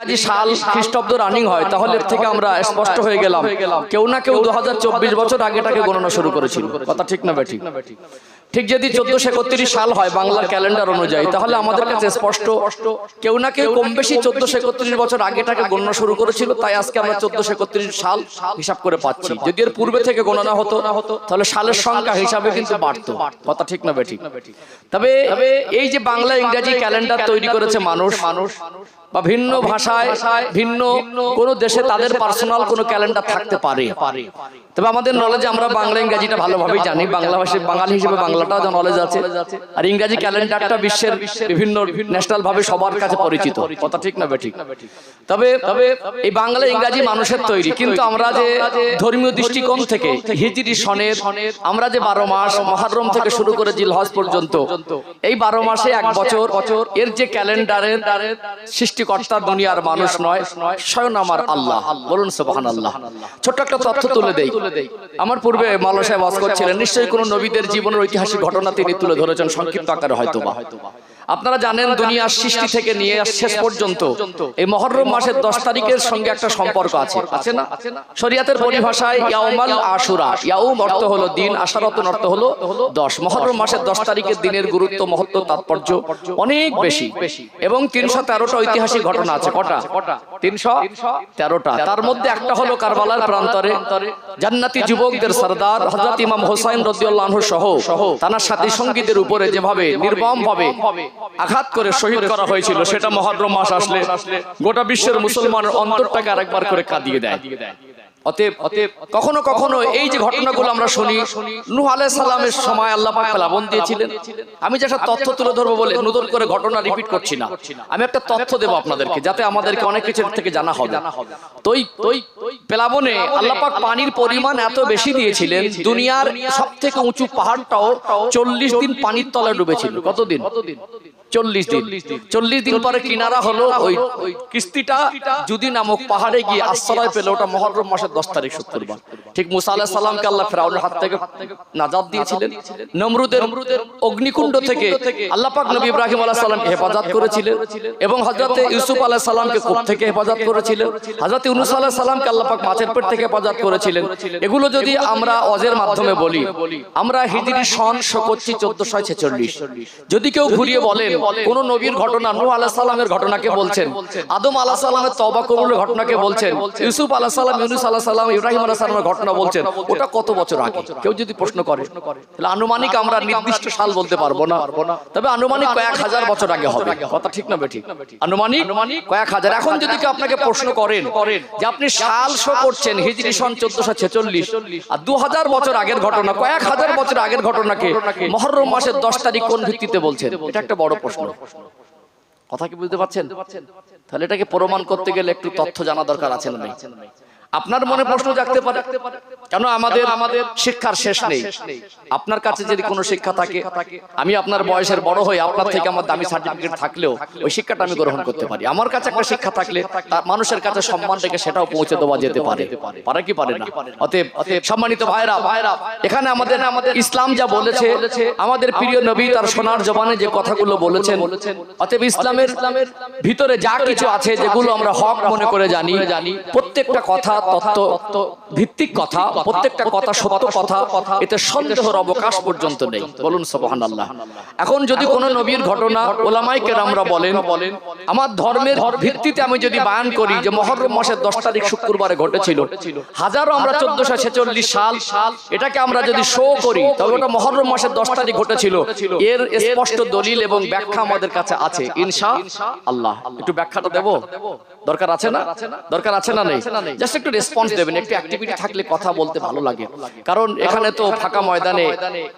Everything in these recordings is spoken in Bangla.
যদি সাল খ্রিস্টাব্দ রানিং হয় তাহলে এর থেকে আমরা স্পষ্ট হয়ে গেলাম কেউ না কেউ 2024 বছর আগেটাকে গণনা শুরু করেছিল। কথা ঠিক না বেঠিক? ঠিক যদি 1431 সাল হয় বাংলার ক্যালেন্ডার অনুযায়ী, তাহলে আমাদের কাছে স্পষ্ট কেউ না কেউ কম বেশি 1431 বছর আগেটাকে গণনা শুরু করেছিল। তাই আজকে আমরা 1431 সাল হিসাব করে পাচ্ছি। যদি এর পূর্বে থেকে গণনা হতো তাহলে সালের সংখ্যা হিসাবে কিন্তু বাড়তো। কথা ঠিক না বেঠিক? তবে এই যে বাংলা ইংরেজি ক্যালেন্ডার তৈরি করেছে মানুষ বা ভিন্ন ভাষায় ভিন্ন কোন দেশে তাদের পার্সোনাল কোন ক্যালেন্ডার থাকতে পারে। তবে আমাদের নলেজে আমরা বাংলা ইংরেজিটা ভালোভাবেই জানি, বাংলা ভাষী বাঙালি হিসেবে বাংলাটাও নলেজ আছে, আর ইংরেজি ক্যালেন্ডারটা বিশ্বের বিভিন্ন ন্যাশনাল ভাবে সবার কাছে পরিচিত। কথা ঠিক না বেঠিক? তবে এই বাংলা ইংরেজি মানুষের তৈরি, কিন্তু আমরা যে ধর্মীয় দৃষ্টিকোণ থেকে হিজরি সনের আমরা যে 12 মাস মুহররম থেকে শুরু করে জিলহজ পর্যন্ত এই 12 মাসে এক বছর এর যে ক্যালেন্ডারের সৃষ্টিকর্তা দুনিয়ার মানুষ নয়, স্বয়ং আমার আল্লাহ। বলুন সুবহানাল্লাহ। ছোট্ট একটা তথ্য তুলে দেই। আমার পূর্বে মাওলানা সাহেব ওয়াজ করছিলেন, নিশ্চয়ই কোন নবীদের জীবনের ঐতিহাসিক ঘটনা তিনি তুলে ধরেছেন সংক্ষিপ্ত আকারে হয়তোবা। আপনারা জানেন দুনিয়ার সৃষ্টি থেকে নিয়ে শেষ পর্যন্ত এই মুহররম মাসের 10 তারিখের সঙ্গে একটা সম্পর্ক আছে, আছে না? শরীয়তের পরিভাষায় ইয়াউমাল আশুরা, ইয়াউম অর্থ হলো দিন, আশারাতুন অর্থ হলো 10। মুহররম মাসের 10 তারিখের দিনের গুরুত্ব, মহত্ব, তাৎপর্য অনেক বেশি এবং 313টা ঐতিহাসিক ঘটনা আছে। কটা? 313টা। তার মধ্যে একটা হলো কারবালার প্রান্তরে জান্নাতি যুবকদের সরদার হযরত ইমাম হোসেন রাদিয়াল্লাহু আনহু সহ তার সাথী সঙ্গীদের উপরে যেভাবে নির্মমভাবে আঘাত করে শহীদ করা হয়েছিল, সেটা মুহররম মাস আসলে গোটা বিশ্বের মুসলমানের অন্তরটাকে আরেকবার করে কাঁদিয়ে দেয়। অতএব কখনো কখনো এই যে ঘটনাগুলো আমরা শুনি, নূহ আলাইহিস সালামের সময় আল্লাহ পাক প্লাবন দিয়েছিলেন। আমি যেটা তথ্য তুলে ধরবো বলে নতুন করে ঘটনা রিপিট করছি না, আমি একটা তথ্য দেব আপনাদেরকে যাতে আমাদেরকে অনেক কিছু থেকে জানা হবে। তোই প্লাবনে আল্লাহ পাক পানির পরিমাণ এত বেশি দিয়েছিলেন, দুনিয়ার সবথেকে উঁচু পাহাড়টাও 40 দিন পানির তলায় ডুবেছিল। কতদিন? 40 দিন। 40 দিন পরে কিনারা হলো ওই কিস্তিটা জুদি নামক পাহাড়ে গিয়ে আশ্রয় পেল। ওটা মুহররম মাসের 10 তারিখ শুক্রবার। ঠিক মুসা আলাইহিস সালামকে আল্লাহ ফিরাউনের হাত থেকে নাজাত দিয়েছিলেন। নমরুদের অগ্নিকুণ্ড থেকে আল্লাহ পাক নবী ইব্রাহিম আলাইহিস সালামকে হেফাজত করেছিলেন এবং হযরত ইউসুফ আলাইহিস সালামকে কূপ থেকে হেফাজত করেছিলেন। হযরত ইউনূস আলাইহিস সালামকে আল্লাহ পাক মাছের পেট থেকে হেফাজত করেছিলেন। এগুলো যদি আমরা ওয়াজের মাধ্যমে বলি, আমরা হিজরি সন করছি 1446। যদি কেউ ঘুরিয়ে বলেন কোন নবীর ঘটনা, নূহ আলাইহিস সালামের ঘটনাকে বলছেন, আদম আলাইহিস সালামের তওবা কবুলের ঘটনাকে বলছেন, ইউসুফ আলাইহিস সালাম, ইউনূস আলাইহিস সালাম, ইব্রাহিম আলাইহিস সালামের ঘটনা বলছেন, ওটা কত বছর আগে? কেউ যদি প্রশ্ন করে তাহলে আনুমানিক আমরা নির্দিষ্ট সাল বলতে পারবো না, তবে আনুমানিক কয়েক হাজার বছর আগে হবে। কথা ঠিক না বেঠিক? আনুমানিক কয়েক হাজার। এখন যদি কেউ আপনাকে প্রশ্ন করেন যে আপনি সাল শো করছেন হিজরি সন 1446 আর 2000 বছর আগের ঘটনা, কয়েক হাজার বছর আগের ঘটনাকে মুহররম মাসের 10 তারিখ কোন ভিত্তিতে বলছেন? এটা একটা বড় প্রশ্ন। কথা কি বুঝতে পারছেন? তাহলে এটাকে প্রমাণ করতে গেলে একটু তথ্য জানা দরকার আছে না? আপনার মনে প্রশ্ন জাগতে পারে, কেন আমাদের শিক্ষার শেষ নেই? আপনার কাছে যদি কোনো শিক্ষা থাকে, আমি আপনার বয়সের বড় হই, আপনার থেকে আমার দামি সার্টিফিকেট থাকলেও ওই শিক্ষাটা আমি গ্রহণ করতে পারি। আমার কাছে একটা শিক্ষা থাকলে তার মানুষের কাছে সম্মান রেখে সেটাও পৌঁছে দেওয়া যেতে পারে। পারে কি পারে না? অতএব সম্মানিত ভাইরা, এখানে আমাদের ইসলাম যা বলেছে, আমাদের প্রিয় নবী তার সোনার জবানে যে কথাগুলো বলেছেন, অতএব ইসলামের ভিতরে যা কিছু আছে যেগুলো আমরা হক মনে করে জানি, প্রত্যেকটা কথা তত্ত্ব ভিত্তিক কথা, প্রত্যেকটা কথা সত্য কথা, এতে সন্দেহের অবকাশ পর্যন্ত নেই। বলুন সুবহানাল্লাহ। এখন যদি কোন নবীর ঘটনা উলামায়ে কেরামরা বলেন, আমার ধর্মের ভিত্তিতে আমি যদি বয়ান করি যে মুহররম মাসের 10 তারিখ শুক্রবারে ঘটেছিল, হাজারো আমরা 1446 সাল এটাকে আমরা যদি শো করি, তবে ওটা মুহররম মাসের 10 তারিখ ঘটেছিল। এর স্পষ্ট দলিল এবং ব্যাখ্যা আমাদের কাছে আছে ইনশাআল্লাহ। একটু ব্যাখ্যাটা দেব, দরকার আছে না? দরকার আছে না? নেই? জাস্ট একটু রেসপন্স দেবেন। একটু অ্যাক্টিভিটি থাকলে কথা বলতে ভালো লাগে, কারণ এখানে তো ফাঁকা ময়দানে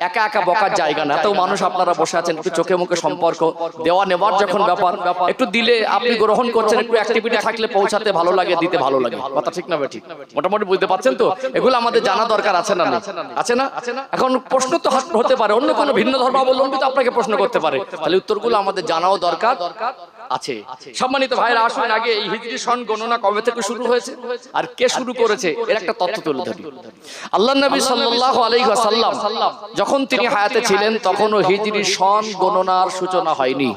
একা একা বকার জায়গা না। এত মানুষ আপনারা বসে আছেন, একটু চোখে মুখে সম্পর্ক দেওয়া নেওয়ার যখন ব্যাপার, একটু দিলে আপনি গ্রহণ করছেন, একটু অ্যাক্টিভিটি থাকলে পৌঁছাতে ভালো লাগে, দিতে ভালো লাগে। কথা ঠিক না বেঠিক? মোটামুটি বুঝতে পারছেন তো? এগুলো আমাদের জানা দরকার আছে না? আছে না? এখন প্রশ্ন তো হতে পারে, অন্য কোনো ভিন্ন ধর্মাবলম্বী তো আপনাকে প্রশ্ন করতে পারে, তাহলে উত্তরগুলো আমাদের জানাও দরকার আছে। সম্মানিত ভাইরা, আসুন আগে এই হিজরি সন গণনা কবে থেকে শুরু হয়েছে আর কে শুরু করেছে এর একটা তথ্য তুলে ধরি। আল্লাহর নবী সাল্লাল্লাহু আলাইহি ওয়াসাল্লাম যখন তিনি হায়াতে ছিলেন তখনও হিজরি সন গণনার সূচনা হয়নি।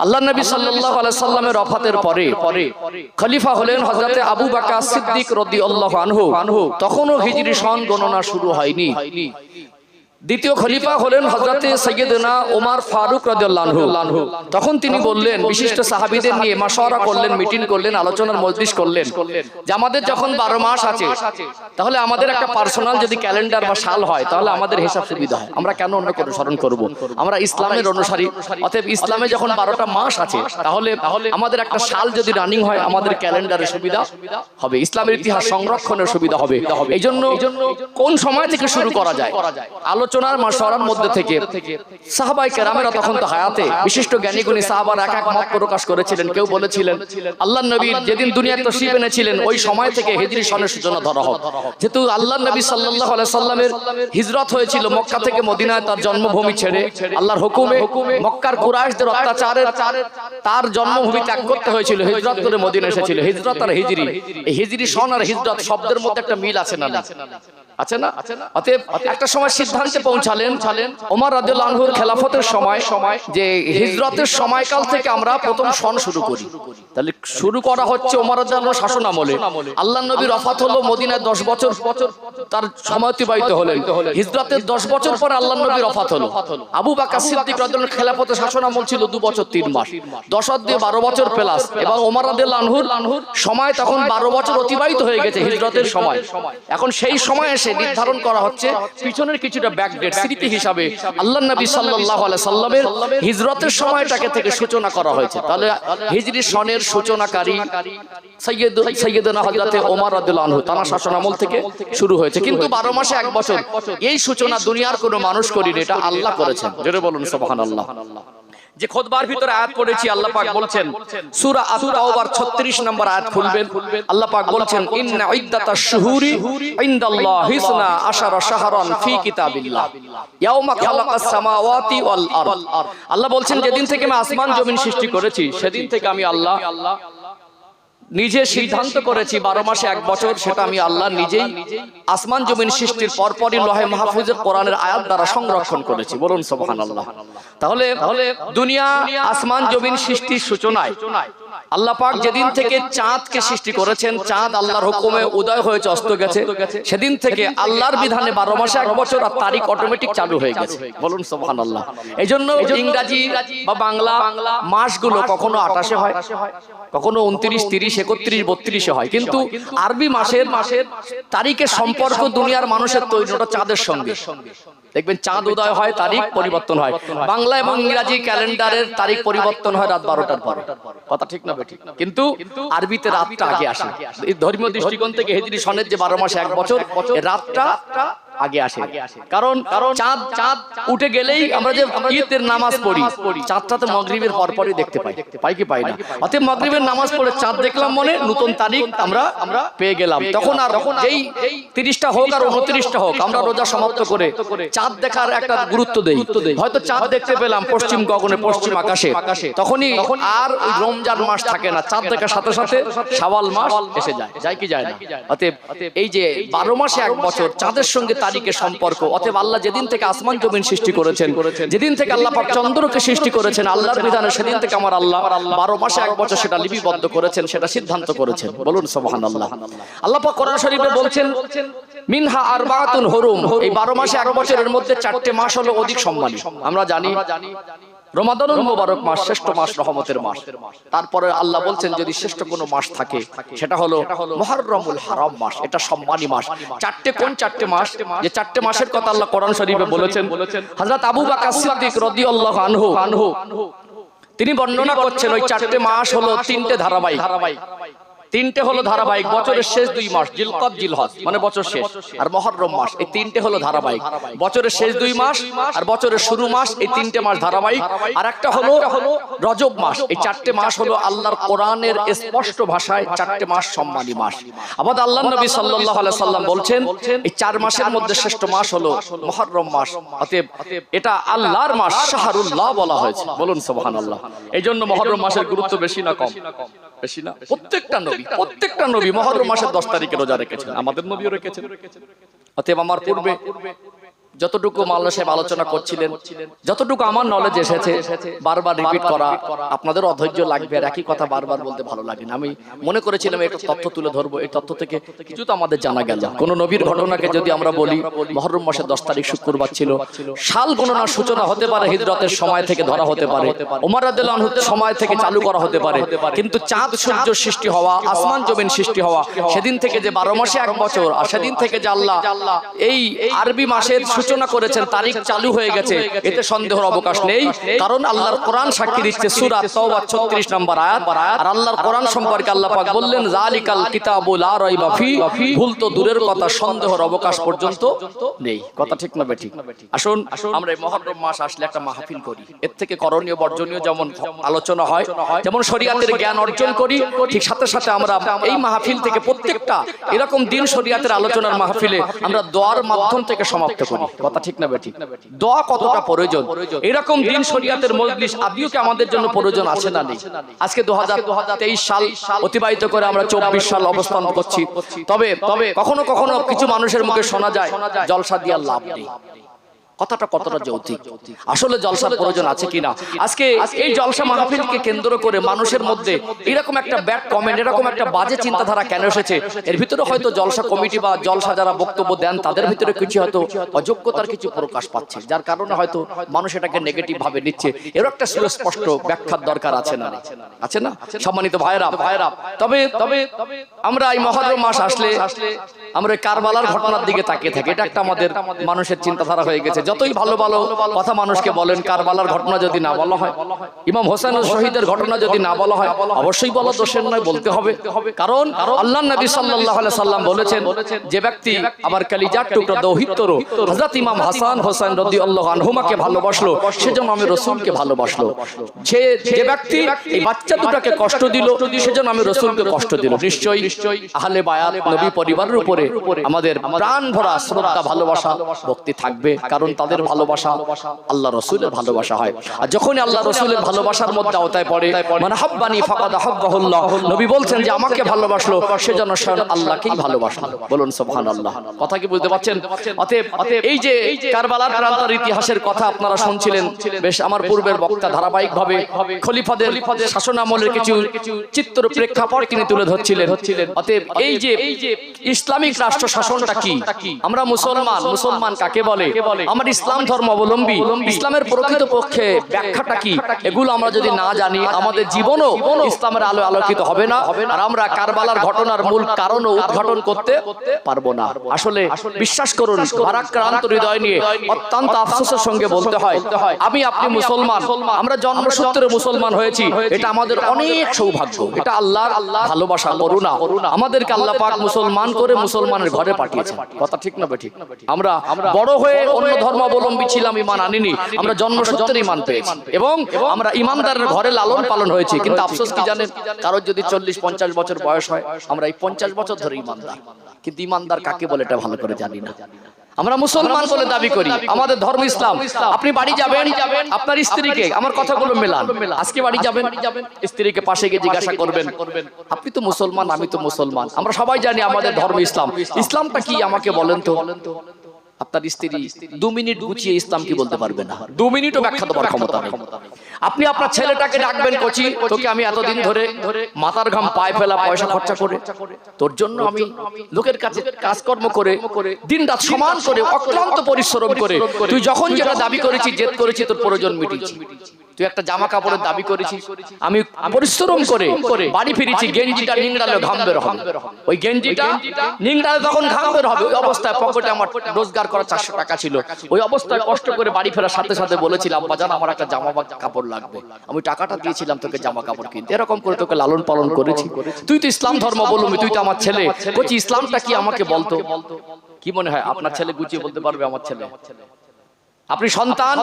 আল্লাহর নবী সাল্লাল্লাহু আলাইহি ওয়াসাল্লামের ওফাতের পরে খলিফা হলেন হযরতে আবু বকর সিদ্দিক রাদিয়াল্লাহু আনহু, তখনও হিজরি সন গণনা শুরু হয়নি। দ্বিতীয় খলিফা হলেন হযরতে সাইয়্যিদনা ওমর ফারুক রাদিয়াল্লাহু আনহু, তখন তিনি বললেন, বিশিষ্ট সাহাবীদের নিয়ে মাশওয়ারা করলেন, মিটিং করলেন, আলোচনার মজলিস করলেন যে আমাদের যখন 12 মাস আছে তাহলে আমাদের একটা পার্সোনাল যদি ক্যালেন্ডার বা সাল হয় তাহলে আমাদের হিসাব সুবিধা হয়। আমরা কেন অন্য কোনো স্মরণ করব? আমরা ইসলামের অনুসারী, অতএব ইসলামে যখন 12টা মাস আছে তাহলে আমাদের একটা সাল যদি রানিং হয় আমাদের ক্যালেন্ডারে সুবিধা হবে, ইসলামের ইতিহাস সংরক্ষণের সুবিধা হবে। এই জন্য কোন সময় থেকে শুরু করা যায়? আলোচনার মাশওয়ারার মধ্যে থেকে সাহাবায়ে কেরামেরা তখন তো হায়াতে, বিশিষ্ট জ্ঞানীগুণী সাহাবারা এক এক মত প্রকাশ করেছিলেন। কেউ বলেছিলেন আল্লাহর নবী যেদিন দুনিয়ায় তাশরীফ এনেছিলেন ওই সময় থেকে হিজরি সনের সূচনা ধরা হোক, যেহেতু আল্লাহর নবী সাল্লাল্লাহু আলাইহি সাল্লামের হিজরত হয়েছিল মক্কা থেকে মদিনায়, তার জন্মভূমি ছেড়ে আল্লাহর হুকুমে মক্কার কুরাইশদের অত্যাচারের তার জন্মভূমি ত্যাগ করতে হয়েছিল, হিজরত করে মদিনা এসেছিল। হিজরত আর হিজরি, এই হিজরি সন আর হিজরত শব্দের মধ্যে একটা মিল আছে না? আছে না? অতএব একটা সময় সিদ্ধান্তে পৌঁছালেন ওমর রাদিয়াল্লাহু আনহুর খেলাফতের সময় যে হিজরতের সময়কাল থেকে আমরা প্রথম সন শুরু করি। তাহলে শুরু করা হচ্ছে ওমর রাদিয়াল্লাহু আনহুর শাসন আমলে। আল্লাহর নবীর ওফাত হলো মদিনায় 10 বছর তার সময় অতিবাহিত হলেন। হিজরতের 10 বছর পর আল্লাহর নবীর ওফাত হলো। আবু বকর সিদ্দিক রাদিয়াল্লাহু আনহুর খেলাফতের শাসন আমল ছিল 2 বছর 3 মাস, 10 দিয়ে 12 বছর প্লাস, এবং ওমর রাদিয়াল্লাহু আনহুর সময় তখন 12 বছর অতিবাহিত হয়ে গেছে হিজরতের সময়। এখন সেই সময় এসে নির্ধারণ করা হচ্ছে পিছনের কিছুটা ব্যাকডেট স্মৃতি হিসাবে আল্লাহর নবী সাল্লাল্লাহু আলাইহি সাল্লামের হিজরতের সময়টাকে থেকে সূচনা করা হয়েছে। তাহলে হিজরি সনের সূচনাকারী সাইয়্যিদনা হযরতে ওমর রাদিয়াল্লাহু আনহু, তার শাসন আমল থেকে শুরু হয়েছে। কিন্তু 12 মাসে 1 বছর এই সূচনা দুনিয়ার কোনো মানুষ করেনি, এটা আল্লাহ করেছেন। জোরে বলুন সুবহানাল্লাহ। যে খুতবার ভিতরে আয়াত পড়েছি, আল্লাহ পাক বলছেন সূরা আত-তাওবার 36 নম্বর আয়াত খুলবেন। আল্লাহ পাক বলছেন ইন্না ইদ্দাতাশ শুহুরি ইনদাল্লাহি 12 শাহরান ফি কিতাবিল্লাহ ইয়াওমা খালাকাস সামাওয়াতি ওয়াল আরদ। আল্লাহ বলছেন যেদিন থেকে আমি আসমান জমিন সৃষ্টি করেছি সেদিন থেকে আমি আল্লাহ নিজে সিদ্ধান্ত করেছি 12 মাসে 1 বছর, সেটা আমি আল্লাহ নিজেই আসমান জমিন সৃষ্টির পরপরই লহে মাহফুজে কোরআনের আয়াত দ্বারা সংরক্ষণ করেছি। বলুন সুবহানাল্লাহ। তাহলে দুনিয়া আসমান জমিন সৃষ্টির সূচনায় আল্লাহ পাক যেদিন থেকে চাঁদকে সৃষ্টি করেছেন, চাঁদ আল্লাহর হুকুমে উদয় হয়েছে, অস্ত গেছে, সেদিন থেকে আল্লাহর বিধানে 12 মাসে 1 বছর আর তারিখ অটোমেটিক চালু হয়ে গেছে। বলুন সুবহানাল্লাহ। এইজন্য ইংরেজি বা বাংলা মাসগুলো কখনো 28-এ হয়, কখনো 29, 30, 31, 32-এ হয়, কিন্তু আরবি মাসের তারিখের সম্পর্ক দুনিয়ার মানুষের তৈরি ওটা চাঁদের সঙ্গে। দেখবেন চাঁদ উদয় হয়, তারিখ পরিবর্তন হয়। বাংলা এবং ইংরেজি ক্যালেন্ডারের তারিখ পরিবর্তন হয় রাত 12টার পরে। কথা ঠিক না বেঠিক? কিন্তু আরবিতে রাতটা আগে আসে। এই ধর্মীয় দৃষ্টিকোণ থেকে হিজরি সনের যে 12 মাসে 1 বছর, এই রাতটা আগে আসে। কারণ চাঁদ উঠে গেলেই আমরা যে ঈদের নামাজ পড়ি, চাঁদটা তো মাগরিবের পরপরই দেখতে পাই কি পাই না? অতএব মাগরিবের নামাজ পড়ে চাঁদ দেখলাম মনে নতুন তারিখ আমরা পেয়ে গেলাম। তখন আর যেই 30টা হোক আর 29টা হোক আমরা রোজা সমাপ্ত করে চাঁদ দেখার একটা গুরুত্ব দেই। হয়তো চাঁদ দেখতে পেলাম পশ্চিম গগনে, পশ্চিম আকাশে, তখনই আর ওই রমজান মাস থাকে না, চাঁদ দেখার সাথে সাথে শাওয়াল মাস এসে যায় কি যায় না? অতএব এই যে 12 মাসে 1 বছর চাঁদের সঙ্গে তারিখের সম্পর্ক। অতএব আল্লাহ যেদিন থেকে আসমান জমিন সৃষ্টি করেছেন, যেদিন থেকে আল্লাহ পাক চন্দ্রকে সৃষ্টি করেছেন আল্লাহর বিধানে, সেদিন থেকে আমার আল্লাহ 12 মাসে 1 বছর সেটা লিপিবদ্ধ করেছেন, সেটা সিদ্ধান্ত করেছেন। বলুন সুবহানাল্লাহ। আল্লাহ পাক কোরআন শরীফে বলছেন মিনহা আরবাতুন হুরুম, এই 12 মাসে 1 বছরের মধ্যে 4টে মাস হলো অধিক সম্মানী। আমরা জানি রমাদানুল মুবারক মাস শ্রেষ্ঠ মাস, রহমতের মাস। তারপরে আল্লাহ বলছেন যদি শ্রেষ্ঠ কোনো মাস থাকে সেটা হলো মুহররমুল হারাম মাস, এটা সম্মানী মাস। 4টে কোন 4টে মাস? যে 4টে মাসের কথা আল্লাহ কোরআন শরীফে বলেছেন, হযরত আবু বকর সিদ্দিক রাদিয়াল্লাহু আনহু তিনি বর্ণনা করছেন ওই 4টে মাস হলো 3টে ধারাবাহিক। তিনটে হলো ধারাবাহিক, বছরের শেষ 2 মাস জিলকদ জিলহজ মানে বছর শেষ, আর মুহররম মাস, এই তিনটে হলো ধারাবাহিক। বছরের শেষ 2 মাস আর বছরের শুরু মাস, এই 3টে মাস ধারাবাহিক। আর একটা হলো রজব মাস। এই 4টে মাস হলো আল্লাহর কোরআনের স্পষ্ট ভাষায় 4টে মাস সম্মানী মাস। আমাদের আল্লাহর নবী সাল্লাল্লাহু আলাইহি সাল্লাম বলছেন এই 4 মাসের মধ্যে শ্রেষ্ঠ মাস হলো মুহররম মাস। অতএব এটা আল্লাহর মাস, শাহরুল্লাহ বলা হয়েছে। বলুন সুবহানাল্লাহ। এই জন্য মুহররম মাসের গুরুত্ব বেশি না কম? বেশি না? প্রত্যেকটা নবী মুহররম মাসের 10 তারিখে রোজা রেখেছেন, আমাদের নবীও রেখেছেন। অতএব আমার পূর্বে যতটুকু মাওলানা সাহেব আলোচনা করছিলেন, যতটুকু আমার নলেজ এসেছে, বারবার রিপিট করা আপনাদের অধৈর্য লাগবে, আর একই কথা বারবার বলতে ভালো লাগে না। আমি মনে করেছিলাম একটা তথ্য তুলে ধরবো, এই তথ্য থেকে কিছু তো আমাদের জানা গেল। কোন নবীর ঘটনাকে যদি আমরা বলি, মুহররম মাসের 10 তারিখ শুক্রবার ছিল, সাল গণনার সূচনা হতে পারে হিজরতের সময় থেকে ধরা হতে পারে, ওমর রাদিয়াল্লাহু আনহুর সময় থেকে চালু করা হতে পারে, কিন্তু চাঁদ সূর্য সৃষ্টি হওয়া, আসমান জমিন সৃষ্টি হওয়া, সেদিন থেকে যে 12 মাসে 1 বছর, আর সেদিন থেকে যে আল্লাহ এই আরবি মাসের সূচনা করেছেন, তারিখ চালু হয়ে গেছে, এতে সন্দেহের অবকাশ নেই। কারণ আল্লাহর কোরআন সাক্ষী দিচ্ছে, সূরা তাওবা 36 নম্বর আয়াত। আর আল্লাহর কোরআন সম্পর্কে আল্লাহ পাক বললেন, যালিকাল কিতাবু লা রাইবা ফি, ভুল তো দূরের কথা, সন্দেহের অবকাশ পর্যন্ত নেই। কথা ঠিক না বেঠিক? আসুন আমরা এই মুহররম মাস আসলে একটা মাহফিল করি, এর থেকে করণীয় বর্জনীয় যেমন আলোচনা হয়, যেমন শরীয়তের জ্ঞান অর্জন করি, ঠিক সাথে সাথে আমরা এই মাহফিল থেকে প্রত্যেকটা এরকম দিন শরীয়তের আলোচনার মাহফিলে আমরা দোয়ার মাধ্যম থেকে সমাপ্ত করি। কথা ঠিক না বেঠিক? দোয়া কতটা প্রয়োজন, এরকম দিন শরীয়তের মজলিস আদিও কি আমাদের জন্য প্রয়োজন আছে না নেই? আজকে 2023 সাল অতিবাহিত করে আমরা 24 সাল অবস্থান করছি। তবে কখনো কখনো কিছু মানুষের মুখে শোনা যায় জলসা দিয়ে লাভ নেই। কথাটা কতটা যৌক্তিক? আসলে জলসার প্রয়োজন আছে কিনা? আজকে এই জলসা মাহফিলকে কেন্দ্র করে মানুষের মধ্যে এরকম একটা ব্যাড কমেন্ট, এরকম একটা বাজে চিন্তাধারা কেন এসেছে? এর ভিতরে হয়তো জলসা কমিটি বা জলসা যারা বক্তব্য দেন তাদের ভিতরে কিছু হয়তো অযোগ্যতার কিছু প্রকাশ পাচ্ছে, যার কারণে হয়তো মানুষ এটাকে নেগেটিভ ভাবে নিচ্ছে। এর একটা সুস্পষ্ট ব্যাখ্যার দরকার আছে না? আছে না? সম্মানিত ভাইরা, তবে আমরা এই মুহররম মাস আসলে আমরা কারবালার ঘটনার দিকে তাকিয়ে থাকি। এটা একটা আমাদের মানুষের চিন্তাধারা হয়ে গেছে। যতই ভালো ভালো কথা মানুষকে বলেন, কারবালার ঘটনা যদি না বলা হয়, ইমাম হোসেন শহীদের ঘটনা যদি না বলা হয়, অবশ্যই বলা দোষের নয়, বলতে হবে। কারণ আল্লাহর নবী সাল্লাল্লাহু আলাইহি সাল্লাম বলেছেন, যে ব্যক্তি আমার কলিজার টুকরা দৌহিত্র হযরত ইমাম হাসান হোসেন রাদিয়াল্লাহু আনহুমাকে ভালোবাসলো, সেজন্য আমি রাসূলকে ভালোবাসলো। যে ব্যক্তি এই বাচ্চা দুটাকে কষ্ট দিল, সেজন্য আমি রাসূলকে কষ্ট দিল। নিশ্চয়ই আহলে বায়াত নবী পরিবারের উপরে আমাদের প্রাণ ভরা শ্রদ্ধা, ভালোবাসা, ভক্তি থাকবে। কারণ তাদের ভালোবাসা আল্লাহ রাসূলের ভালোবাসা হয়। আর যখনই আল্লাহ রাসূলের ভালোবাসার মধ্যে আওতায় পড়ে, মান হাব্বানি ফাকাদ হাব্বাহুল্লাহ, নবী বলছেন যে আমাকে ভালোবাসলো সেজন্য স্বয়ং আল্লাহকেই ভালোবাসলো। বলুন সুবহানাল্লাহ। কথা কি বুঝতে পারছেন? অতএব এই যে কারবালার প্রান্তর ইতিহাসের কথা আপনারা শুনছিলেন, বেশ আমার পূর্বের বক্তা ধারাবাহিকভাবে খলিফাদের শাসনামলের কিছু চিত্র প্রেক্ষাপট তিনি তুলে ধরছিলেন। অতএব এই যে ইসলামিক রাষ্ট্র শাসনটা কি, আমরা মুসলমান কাকে বলে, আমার ইসলাম ধর্ম অবলম্বী, ইসলামের প্রকৃত পক্ষে ব্যাখ্যাটা কি, এগুলো আমরা যদি না জানি আমাদের জীবনও ইসলামের আলো আলোকিত হবে না, আর আমরা কারবালার ঘটনার মূল কারণও উদ্ঘাটন করতে পারবো না। আসলে বিশ্বাস করুন, ভারাক্রান্ত হৃদয় নিয়ে অত্যন্ত আফসোসের সঙ্গে বলতে হয়, আমি আপনি মুসলমান, আমরা জন্মসূত্রে মুসলমান হয়েছি, এটা আমাদের অনেক সৌভাগ্য, এটা আল্লাহর ভালোবাসা, করুণা। আমাদেরকে আল্লাহ পাক মুসলমান করে মুসলমানের ঘরে পাঠিয়েছেন। কথা ঠিক না বেঠিক? আমরা বড় হয়ে অন্য ধর্মাবলম্বী ছিলাম, ঈমান আনিনি, আমরা জন্মসূত্রে ঈমান পেয়েছি এবং আমরা ঈমানদারের ঘরে লালন পালন হয়েছি। কিন্তু আফসোস কি জানেন, কারোর যদি 40-50 বছর বয়স হয়, আমরা এই 50 বছর ধরে ঈমানদার, কিন্তু ঈমানদার কাকে বলে এটা ভালো করে জানি না। আমরা মুসলমান বলে দাবি করি, আমাদের ধর্ম ইসলাম। আপনি বাড়ি যাবেন, আপনার স্ত্রীকে, আমার কথাগুলো মেলান, আজকে বাড়ি যাবেন, স্ত্রীকে পাশে গিয়ে জিজ্ঞাসা করবেন, আপনি তো মুসলমান, আমি তো মুসলমান, আমরা সবাই জানি আমাদের ধর্ম ইসলাম, ইসলামটা কি আমাকে বলেন তো। আপনার স্ত্রী 2 মিনিট গুছিয়ে ইসলাম কি বলতে পারবে না, 2 মিনিটও ব্যাখ্যা দেওয়ার ক্ষমতা নেই। আপনি আপনার ছেলেটাকে ডাকবেন, কোচি তোকে আমি এতদিন ধরে মাথার ঘাম পায়ে ফেলা পয়সা খরচা করে তোর জন্য আমি লোকের কাছে কাজকর্ম করে দিন রাত সমান করে অক্লান্ত পরিশ্রম করে তুই যখন যেটা দাবি করেছি, জেদ করেছি, তোর প্রয়োজন মিটিয়েছি, তুই একটা জামা কাপড়ের দাবি করেছিস, আমি পরিশ্রম করে বাড়ি ফিরেছি, গেঞ্জিটা নিংড়ালে ঘাম বের হবে, ওই গেঞ্জিটা নিংড়ালে তখন ঘাম বের হবে, ওই অবস্থায় পকেটে আমার রোজগার করা 400 টাকা ছিল, ওই অবস্থায় কষ্ট করে বাড়ি ফেরার সাথে সাথে বলেছিলাম আব্বাজান আমার একটা জামা কাপড় লাগবে, আমি টাকাটা দিয়েছিলাম তোকে জামা কাপড় কিনতে, এরকম করে তোকে লালন পালন করেছি, তুই তো ইসলাম ধর্ম বলবি, তুই তো আমার ছেলে, বলছি ইসলামটা কি আমাকে বলতো। কি মনে হয় আপনার ছেলে গুছিয়ে বলতে পারবে? আমার ছেলে, আপনি সন্তান,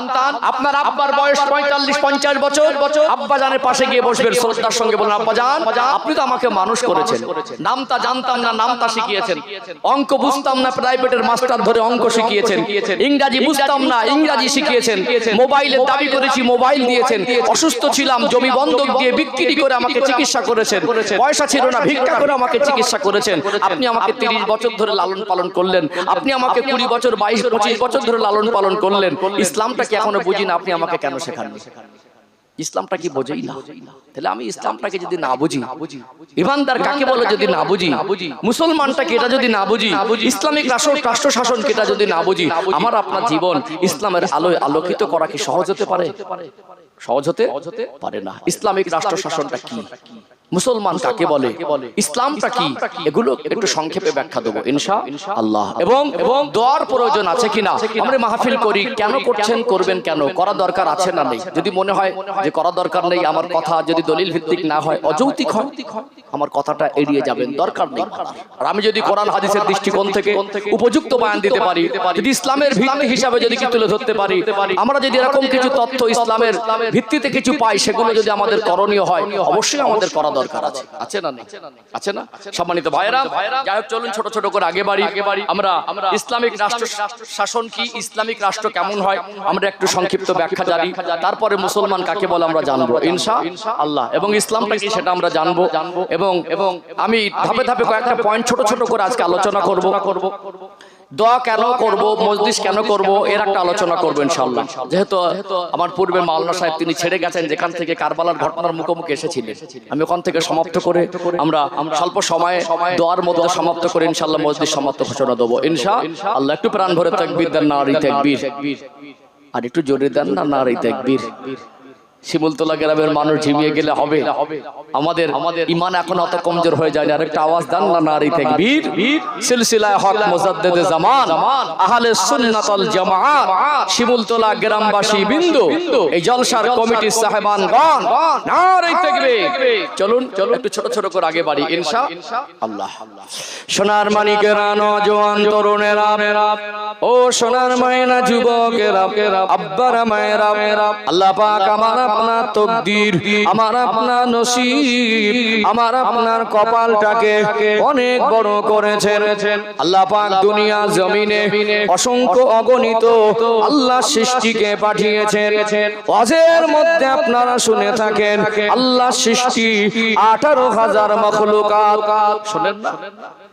আপনার আব্বার বয়স 45-50 বছর, আব্বাজানের পাশে গিয়ে বসবেন, শ্রদ্ধার সঙ্গে বলেন আব্বাজান আপনি তো আমাকে মানুষ করেছেন, নামতা জানতাম না নামতা শিখিয়েছেন, অঙ্ক বুঝতাম না প্রাইভেটের মাস্টার ধরে অঙ্ক শিখিয়েছেন, ইংরেজি বুঝতাম না ইংরেজি শিখিয়েছেন, মোবাইলের দাবি করেছি মোবাইল দিয়েছেন, অসুস্থ ছিলাম জমি বন্ধক দিয়ে বিক্রি করে আমাকে চিকিৎসা করেছেন, পয়সা ছিল না ভিক্ষা করে আমাকে চিকিৎসা করেছেন, আপনি আমাকে 30 বছর ধরে লালন পালন করলেন, আপনি আমাকে 20 বছর 22-25 বছর ধরে লালন পালন করলেন, ইসলামটা কি এখনো বুঝি না, আপনি আমাকে কেন শেখাননি? ইসলামটা কি বোঝেই না? তাহলে আমি ইসলামটাকে যদি না বুঝি, ইমানদার কাকে বলে যদি না বুঝি, মুসলমানটাকে এটা যদি না বুঝি, ইসলামিক রাষ্ট্র শাসনকে এটা যদি না বুঝি, আমার আপনার জীবন ইসলামের আলোয় আলোকিত করা কি সহজ হতে পারে? সহজ হতে পারে না। ইসলামিক রাষ্ট্র শাসনটা কি, মুসলমান কাকে বলে, ইসলামটা কি, এগুলো একটু সংক্ষেপে ব্যাখ্যা দেবো ইনশাআল্লাহ। এবং দোয়ার প্রয়োজন আছে কিনা, আমরা মাহফিল করি কেন, করছেন করবেন কেন, করা দরকার আছে না নেই, যদি মনে হয় যে করা দরকার নেই, আমার কথা যদি দলিল ভিত্তিক না হয়, অযৌক্তিক হয়, আমার কথাটা এড়িয়ে যাবেন, দরকার নেই। আর আমি যদি কোরআন হাদিসের দৃষ্টিকোণ থেকে উপযুক্ত বয়ান দিতে পারি, যদি ইসলামের ভিত্তি হিসাবে যদি কি তুলে ধরতে পারি, আমরা যদি এরকম কিছু তথ্য ইসলামের ভিত্তিতে কিছু পাই, সেগুলো যদি আমাদের করণীয় হয়, অবশ্যই আমাদের করা দরকার আছে, আছে না নেই? আছে না? সম্মানিত ভাইরা, যাই হোক চলুন ছোট ছোট করে আগে বাড়ি, আমরা ইসলামিক রাষ্ট্র শাসন কি, ইসলামিক রাষ্ট্র কেমন হয়, আমরা একটু সংক্ষিপ্ত ব্যাখ্যা জানি, তারপরে মুসলমান কাকে বলে আমরা জানবো ইনশাআল্লাহ, এবং ইসলামটা কি সেটা আমরা জানবো, এবং আমি ধাপে ধাপে কয়েকটা পয়েন্ট ছোট ছোট করে আজকে আলোচনা করব। দোয়া কেন করব, মজলিস কেন করব, এর একটা আলোচনা করব ইনশাআল্লাহ। যেহেতু আমার পূর্বে মাওলানা সাহেব তিনি ছেড়ে গেছেন, যেখান থেকে কারবালার ঘটনার মুখোমুখি এসেছিলেন, আমি ওখান থেকে সমাপ্ত করে আমরা স্বল্প সময়ে দোয়ার মধ্যে সমাপ্ত করে ইনশাআল্লাহ মজলিস সমাপ্ত ঘোষণা দেবো ইনশাআল্লাহ। একটু প্রাণ ভরে তাকবীর দেন, নারী তাকবীর, আর একটু জোরে দেন না, নারী তাকবীর। শিমুলতলা গ্রামের মানুষ ঝিমিয়ে গেলে হবে, আমাদের ঈমান এখন অত কমজোর হয়ে যায় না, আরেকটা আওয়াজ দেন না, নারী তাকবীর। সিলসিলায়ে হক মুজাদ্দিদে জামান আহলে সুন্নাত ওয়াল জামাআত শিমুলতলা গ্রামবাসী বিন্দু, এই জলসার কমিটির সাহেবানগণ, নারী তাকবীর। চলুন একটু ছোট ছোট করে আগে বাড়ি ইনশাআল্লাহ। সোনার মানিকেরা, নওজোয়ান তরুণেরা, ও সোনার মায়েরা, যুবকেরা, আব্বারা মায়েরা, আল্লাহ পাক আমার আপনার তকদির, আমার আপনার নসিব, আমার আপনার কপালটাকে অনেক বড় করেছেন আল্লাহ পাক। দুনিয়া জমিনে অসংখ্য অগণিত আল্লাহ সৃষ্টিকে পাঠিয়েছেন, ওয়াজের মধ্যে আপনারা শুনে থাকেন আল্লাহ সৃষ্টি 18,000 মাখলুকাত। শুনেন না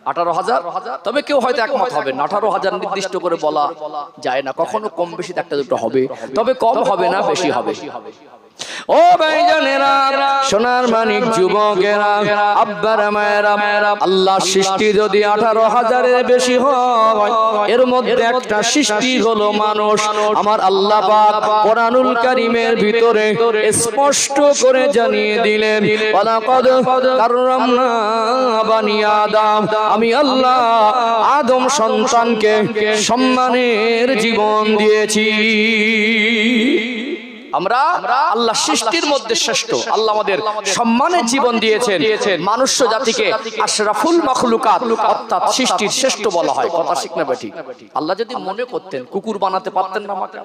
18,000, তবে কেউ হয়তো একমত হবে না, 18,000 নির্দিষ্ট করে বলা যায় না, কখনো কম বেশি একটা দুটো হবে, তবে কম হবে না, বেশি হবে। ও ভাইজানেরা, সোনার মানিক যুবকেরা, আব্বারা মায়েরা, আল্লাহ সৃষ্টি যদি 18,000-এর বেশি হয়, এর মধ্যে একটা সৃষ্টি হলো মানুষ। আমার আল্লাহ পাক কোরআনুল কারীমের ভিতরে স্পষ্ট করে জানিয়ে দিলেন, ওয়ালাকাদ কাররামনা বানি আদম, আমি আল্লাহ আদম সন্তানকে সম্মানের জীবন দিয়েছি। আমরা আল্লাহ সৃষ্টির মধ্যে শ্রেষ্ঠ, আল্লাহ আমাদের সম্মানের জীবন দিয়েছেন। মানুষ জাতিকে আশরাফুল মাখলুকাত অর্থাৎ সৃষ্টির শ্রেষ্ঠ বলা হয়, কথা ঠিক না বেঠিক? আল্লাহ যদি মনে করতেন কুকুর বানাতে পারতেন না আমাকে?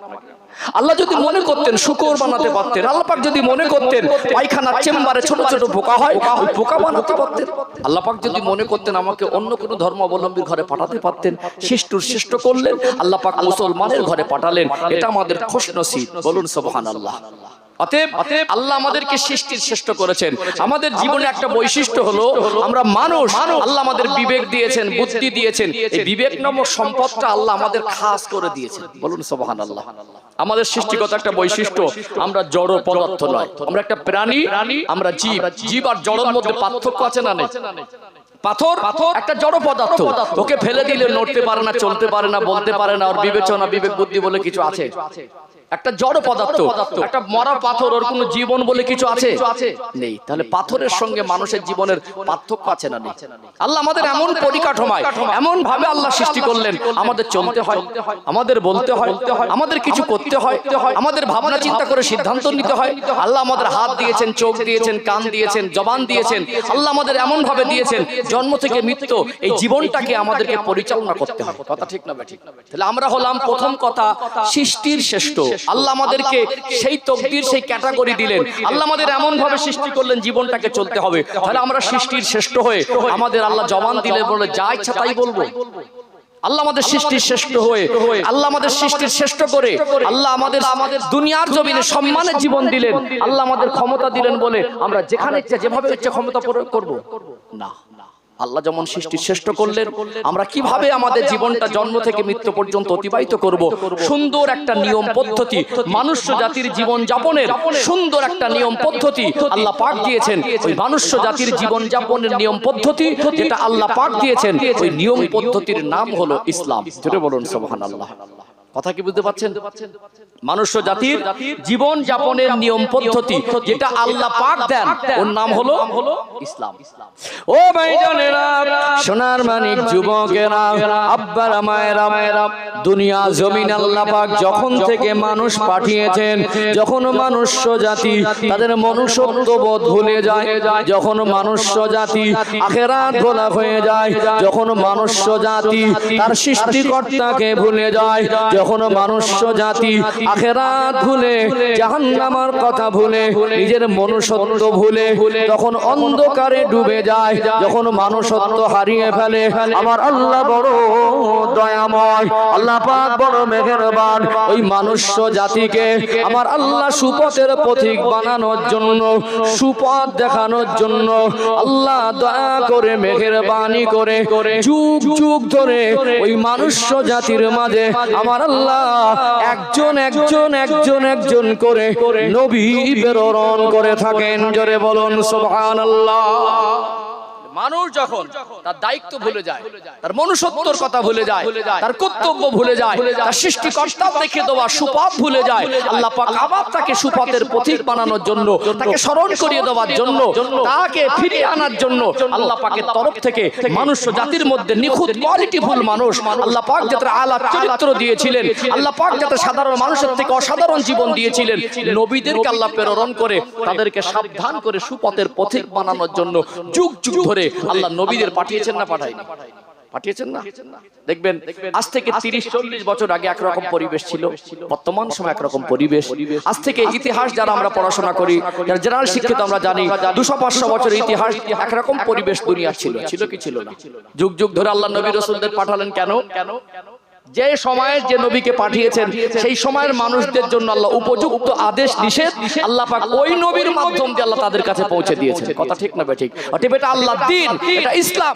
আল্লাহ যদি মনে করতেন শুকর বানাতে পারতেন, আল্লাহ পাক যদি মনে করতেন পায়খানার চেম্বারে ছোট ছোট পোকা হয়, ওই পোকা বানাতে পারতেন। আল্লাহ পাক যদি মনে করতেন আমাকে অন্য কোনো ধর্মাবলম্বীর ঘরে পাঠাতে পারতেন, শ্রেষ্ঠর শ্রেষ্ঠ করলেন, আল্লাহ পাক মুসলমানের ঘরে পাঠালেন, এটা আমাদের খুশনসিব, বলুন সুবহানাল্লাহ। অতএব আল্লাহ আমাদেরকে সৃষ্টির শ্রেষ্ঠ করেছেন। আমাদের জীবনে একটা বৈশিষ্ট্য হলো আমরা মানুষ, আল্লাহ আমাদের বিবেক দিয়েছেন, বুদ্ধি দিয়েছেন, এই বিবেক নামক সম্পদটা আল্লাহ আমাদের খাস করে দিয়েছেন, বলুন সুবহানাল্লাহ। আমাদের সৃষ্টিগত একটা বৈশিষ্ট্য, আমরা জড় পদার্থ নয়, আমরা একটা প্রাণী, আমরা জীব আর জড়ের মধ্যে পার্থক্য আছে না নেই? পাথর একটা জড় পদার্থ, ওকে ফেলে দিলে নড়তে পারে না, চলতে পারে না, বলতে পারে না, ওর বিবেচনা বিবেক বুদ্ধি বলে কিছু আছে? একটা জড় পদার্থ, একটা মরা পাথর, ওর কোনো জীবন বলে কিছু আছে? নেই। তাহলে পাথরের সঙ্গে মানুষের জীবনের পার্থক্য আছে না নেই? আল্লাহ আমাদের এমন পরিকাঠামোয় এমন ভাবে আল্লাহ সৃষ্টি করলেন, আমাদের চলতে হয়, আমাদের বলতে হয়, আমাদের কিছু করতে হয়, আমাদের ভাবনা চিন্তা করে সিদ্ধান্ত নিতে হয়। আল্লাহ আমাদের হাত দিয়েছেন, চোখ দিয়েছেন, কান দিয়েছেন, জবান দিয়েছেন। আল্লাহ আমাদের এমন ভাবে দিয়েছেন জন্ম থেকে মৃত্যু এই জীবনটাকে আমাদেরকে পরিচালনা করতে হয়। কথা ঠিক না ঠিক? তাহলে আমরা হলাম প্রথম কথা সৃষ্টির শ্রেষ্ঠ। আল্লাহ আমাদেরকে সেই তকদির, সেই ক্যাটাগরি দিলেন। আল্লাহ আমাদের এমন ভাবে সৃষ্টি করলেন জীবনটাকে চলতে হবে। তাহলে আমরা সৃষ্টির শ্রেষ্ঠ হয়ে আমাদের আল্লাহ জবান দিলে বলে যা ইচ্ছা তাই বলবো। আল্লাহ আমাদের সৃষ্টির শ্রেষ্ঠ হয়ে, আল্লাহ আমাদের সৃষ্টির শ্রেষ্ঠ করে, আল্লাহ আমাদের দুনিয়ার জমিনে সম্মানের জীবন দিলেন। আল্লাহ আমাদের ক্ষমতা দিলেন বলে আমরা যেখানে ইচ্ছা যেভাবে ইচ্ছা ক্ষমতা প্রয়োগ করবো না। আল্লাহ যেমন সৃষ্টি শ্রেষ্ঠ করলেন, আমরা কিভাবে আমাদের জীবনটা জন্ম থেকে মৃত্যু পর্যন্ত অতিবাহিত করব, সুন্দর একটা নিয়ম পদ্ধতি, মানুষ্য জাতির জীবন যাপনের সুন্দর একটা নিয়ম পদ্ধতি আল্লাহ পাক দিয়েছেন। ওই মানুষ্য জাতির জীবন যাপনের নিয়ম পদ্ধতি যেটা আল্লাহ পাক দিয়েছেন, ওই নিয়ম পদ্ধতির নাম হলো ইসলাম। জোরে বলুন সুবহানাল্লাহ। কথা কি বুঝতে পারছেন? মানুষ্য জাতির জীবন যাপনের নিয়ম পদ্ধতি যেটা আল্লাহ পাক দেন, ওর নাম হলো ইসলাম। ও ভাইজানেরা, সোনার মানিক যুবকেরা, আব্বারা মায়েরা, দুনিয়া জমিন আল্লাহ পাক যখন থেকে মানুষ পাঠিয়েছেন, যখন মানুষ্য জাতি তাদের মনুষ্যত্ব বোধ ভুলে যায়, যখন মানুষ্য জাতি আখিরাত ভোলা হয়ে যায়, যখন মানুষ্য জাতি তার সৃষ্টিকর্তাকে ভুলে যায়, যখন মানুষ্য জাতি আখিরাত ভুলে, জাহান্নামের কথা ভুলে, নিজের মনুষ্যত্ব ভুলে, তখন অন্ধকারে ডুবে যায়, যখন মানুষত্ব হারিয়ে ফেলে, আমার আল্লাহ বড় দয়াময়, আল্লাহ পাক বড় মেহেরবান। ওই মানুষ্য জাতিকে আমার আল্লাহ সুপথের পথিক বানানোর জন্য, সুপথ দেখানোর জন্য আল্লাহ দয়া করে মেহেরবানি করে যুগ যুগ ধরে ওই মানুষ্য জাতির মাঝে আমার আল্লাহ একজন একজন একজন একজন করে নবী প্রেরণ করে থাকেন। জোরে বলুন সুবহানাল্লাহ। মানুষ যখন তার দায়িত্ব ভুলে যায়, তার মনুষ্যত্বর কথা ভুলে যায়, তার কর্তব্য ভুলে যায়, তার সৃষ্টিকর্তা দেখে দেওয়া সুপথ ভুলে যায়, আল্লাহ পাক আবার তাকে সুপথের পথিক বানানোর জন্য, তাকে স্মরণ করিয়ে দেওয়ার জন্য, তাকে ফিরিয়ে আনার জন্য আল্লাহ পাকের তরফ থেকে মানুষ্য জাতির মধ্যে নিখুঁত কোয়ালিটিফুল মানুষ আল্লাহ পাক যাতে আলা চরিত্র দিয়েছিলেন, আল্লাহ পাক যাতে সাধারণ মানুষের থেকে অসাধারণ জীবন দিয়েছিলেন, নবীদেরকে আল্লাহ প্রেরণ করে তাদেরকে সাবধান করে সুপথের পথিক বানানোর জন্য যুগ যুগ ধরে আল্লাহ নবীদের পাঠিয়েছেন না পাঠায়নি? পাঠিয়েছেন না? দেখবেন আজ থেকে 30-40 বছর আগে একরকম পরিবেশ ছিল, বর্তমান সময় একরকম পরিবেশ। আজ থেকে ইতিহাস যারা আমরা পড়াশোনা করি, যারা জেনারেল শিক্ষিত, আমরা জানি 200-500 বছরের ইতিহাস একরকম পরিবেশ দুনিয়া ছিল। ছিল কি ছিল না? যুগ যুগ ধরে আল্লাহ নবী রাসূলদের পাঠালেন কেন? যে সময়ের যে নবীকে পাঠিয়েছেন সেই সময়ের মানুষদের জন্য আল্লাহ উপযুক্ত আদেশ নিষেধ আল্লাহ পাক ওই নবীর মাধ্যম দিয়ে আল্লাহ তাদের কাছে পৌঁছে দিয়েছেন। কথা ঠিক না ঠিক? অতএব এটা আল্লাহর দ্বীন, এটা ইসলাম।